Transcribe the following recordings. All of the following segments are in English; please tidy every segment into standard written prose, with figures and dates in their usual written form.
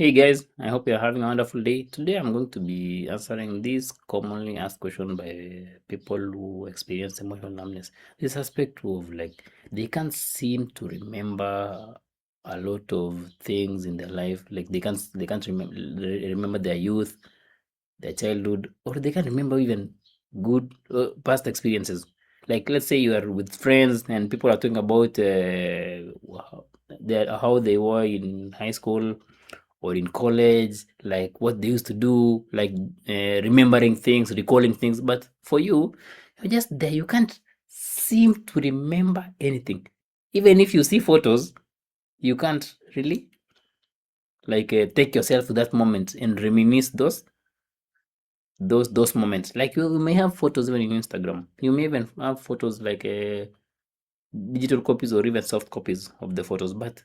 Hey guys, I hope you're having a wonderful day. Today I'm going to be answering this commonly asked question by people who experience emotional numbness. This aspect of like they can't seem to remember a lot of things in their life. Like they can't remember their youth, their childhood, or they can't remember even good past experiences. Like let's say you are with friends and people are talking about how they were in high school or in college, like what they used to do, like remembering things, recalling things. But for you, you're just there. You can't seem to remember anything. Even if you see photos, you can't really like take yourself to that moment and reminisce those moments. Like you may have photos even in Instagram. You may even have photos like digital copies or even soft copies of the photos, but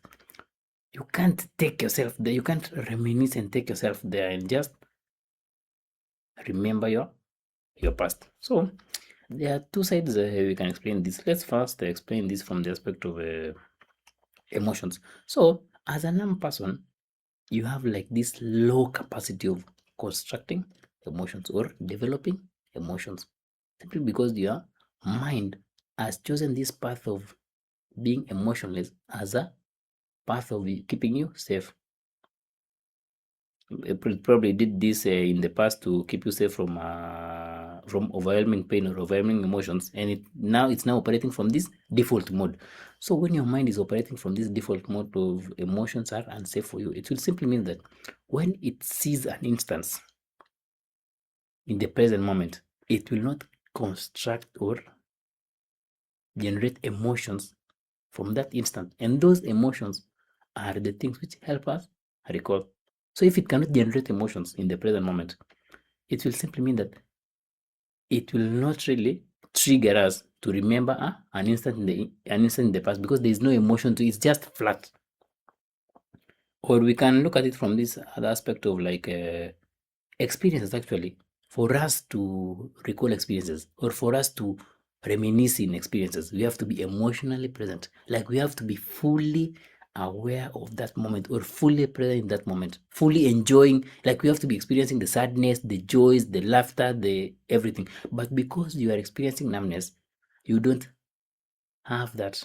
you can't take yourself there. You can't reminisce and take yourself there and just remember your past. So there are two sides we can explain this. Let's first explain this from the aspect of emotions. So as a numb person, you have like this low capacity of constructing emotions or developing emotions simply because your mind has chosen this path of being emotionless as a path of keeping you safe. It probably did this in the past to keep you safe from overwhelming pain or overwhelming emotions, and it's now operating from this default mode. So when your mind is operating from this default mode of emotions are unsafe for you, it will simply mean that when it sees an instance in the present moment, it will not construct or generate emotions from that instant, and those emotions are the things which help us recall. So if it cannot generate emotions in the present moment, it will simply mean that it will not really trigger us to remember an instant in the past because there is no emotion to it. It's just flat. Or we can look at it from this other aspect of like experiences actually. For us to recall experiences or for us to reminisce in experiences, we have to be emotionally present. Like we have to be fully aware of that moment or fully present in that moment, fully enjoying. Like we have to be experiencing the sadness, the joys, the laughter, the everything. But because you are experiencing numbness, you don't have that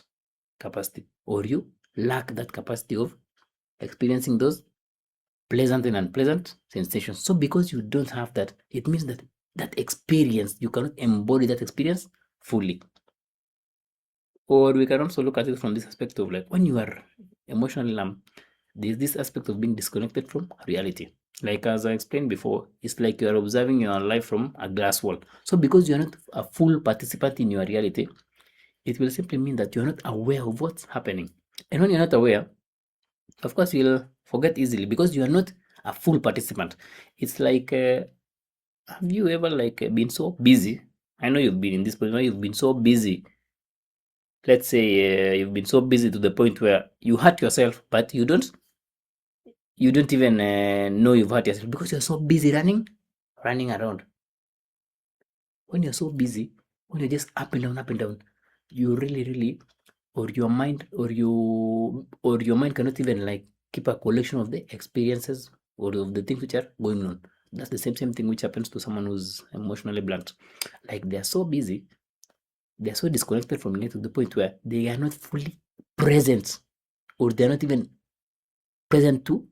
capacity or you lack that capacity of experiencing those pleasant and unpleasant sensations. So because you don't have that, it means that that experience, you cannot embody that experience fully. Or we can also look at it from this aspect of like when you are emotionally numb, there's this aspect of being disconnected from reality. Like as I explained before, it's like you are observing your life from a glass wall. So because you're not a full participant in your reality, it will simply mean that you're not aware of what's happening. And when you're not aware, of course, you'll forget easily because you are not a full participant. It's like, have you ever like been so busy? I know you've been in this position. You've been so busy. Let's say you've been so busy to the point where you hurt yourself, but you don't even know you've hurt yourself because you're so busy running around. When you're so busy, when you're just up and down, you really, really, or your mind, or your mind cannot even like keep a collection of the experiences or of the things which are going on. That's the same thing which happens to someone who's emotionally blunt. Like they're so busy, they're so disconnected from it to the point where they are not fully present, or they're not even present to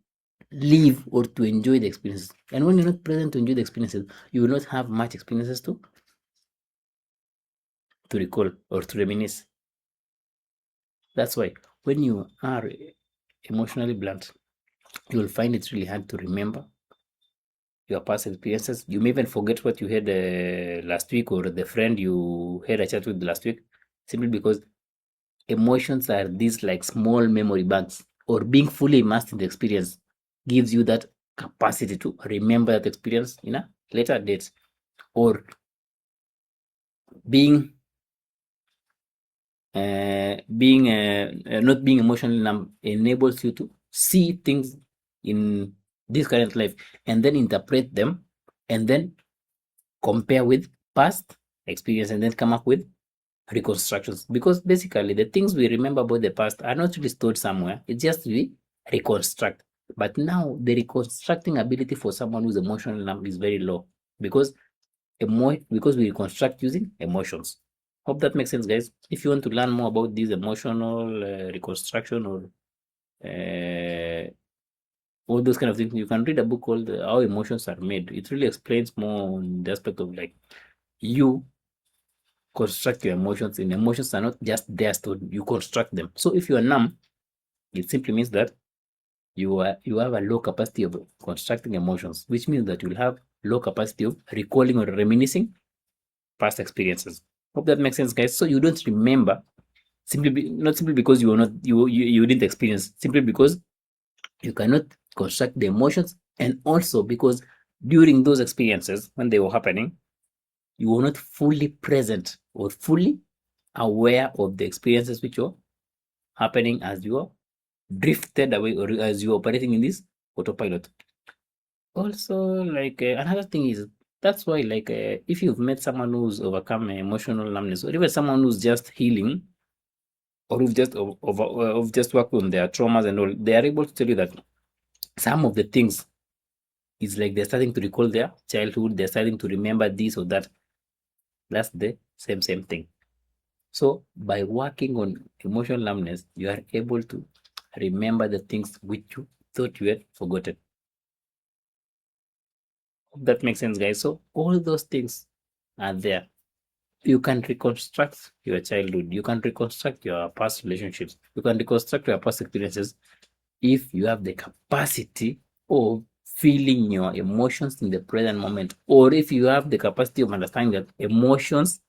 live or to enjoy the experiences. And when you're not present to enjoy the experiences, you will not have much experiences to recall or to reminisce. That's why when you are emotionally blunt, you will find it really hard to remember your past experiences. You may even forget what you had last week or the friend you had a chat with last week, simply because emotions are these like small memory banks, or being fully immersed in the experience gives you that capacity to remember that experience in a later date, or being not being emotionally numb enables you to see things in this current life and then interpret them and then compare with past experience and then come up with reconstructions, because basically the things we remember about the past are not really stored somewhere. It's just we reconstruct. But now the reconstructing ability for someone who's emotional numb is very low because because we reconstruct using emotions. Hope that makes sense, guys. If you want to learn more about this emotional reconstruction or all those kind of things, you can read a book called How Emotions Are Made. It really explains more on the aspect of like you construct your emotions, and emotions are not just there stored, you construct them. So if you are numb, it simply means that you have a low capacity of constructing emotions, which means that you'll have low capacity of recalling or reminiscing past experiences. Hope that makes sense, guys. So you don't remember not simply because you are not you didn't experience, simply because you cannot construct the emotions, and also because during those experiences when they were happening, you were not fully present or fully aware of the experiences which were happening as you are drifted away or as you are operating in this autopilot. Also, like another thing is that's why like if you've met someone who's overcome emotional numbness, or even someone who's just healing, or who've just of just worked on their traumas and all, they are able to tell you that some of the things is like they're starting to recall their childhood, they're starting to remember this or that. That's the same thing. So by working on emotional numbness, you are able to remember the things which you thought you had forgotten. That makes sense, guys. So all those things are there. You can reconstruct your childhood, you can reconstruct your past relationships, you can reconstruct your past experiences if you have the capacity of feeling your emotions in the present moment, or if you have the capacity of understanding that emotions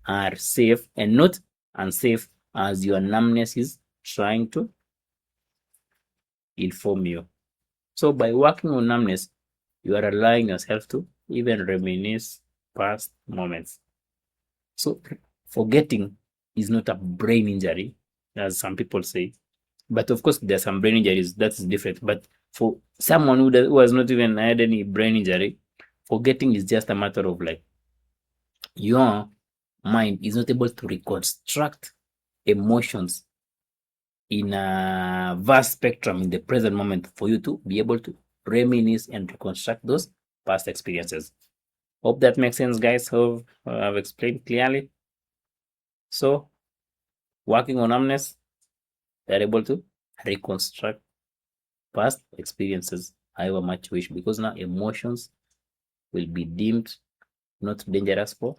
are safe and not unsafe as your numbness is trying to inform you. So by working on numbness, you are allowing yourself to even reminisce past moments. So forgetting is not a brain injury, as some people say. But of course, there are some brain injuries that's different. But for someone who has not even had any brain injury, forgetting is just a matter of like your mind is not able to reconstruct emotions in a vast spectrum in the present moment for you to be able to reminisce and reconstruct those past experiences. Hope that makes sense, guys. Hope I've explained clearly. So, working on numbness, they're able to reconstruct past experiences however much you wish, because now emotions will be deemed not dangerous for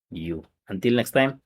you. Until next time.